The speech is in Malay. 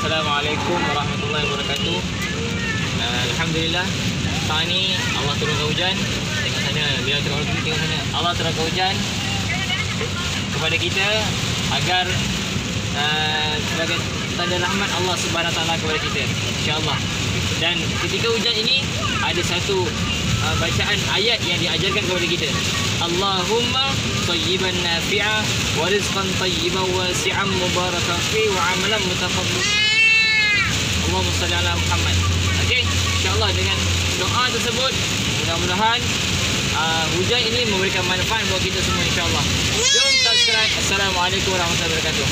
Assalamualaikum warahmatullahi wabarakatuh. Alhamdulillah, sekarang ni Allah turunkan hujan. Tengok sana, bila tengok sana, Allah turunkan hujan kepada kita agar sebagai tanda rahmat Allah Subhanahu Wa Taala kepada kita, insya-Allah. Dan ketika hujan ini ada satu bacaan ayat yang diajarkan kepada kita. Allahumma tayyiban nafi'a wa rizqan tayyiban wasi'an mubarakan fi wa amalan mutaqabbal. Allahumma salli ala Muhammad. Okey, insya-Allah dengan doa tersebut mudah-mudahan hujan ini memberikan manfaat buat kita semua, insya-Allah. Jom subscribe. Assalamualaikum warahmatullahi wabarakatuh.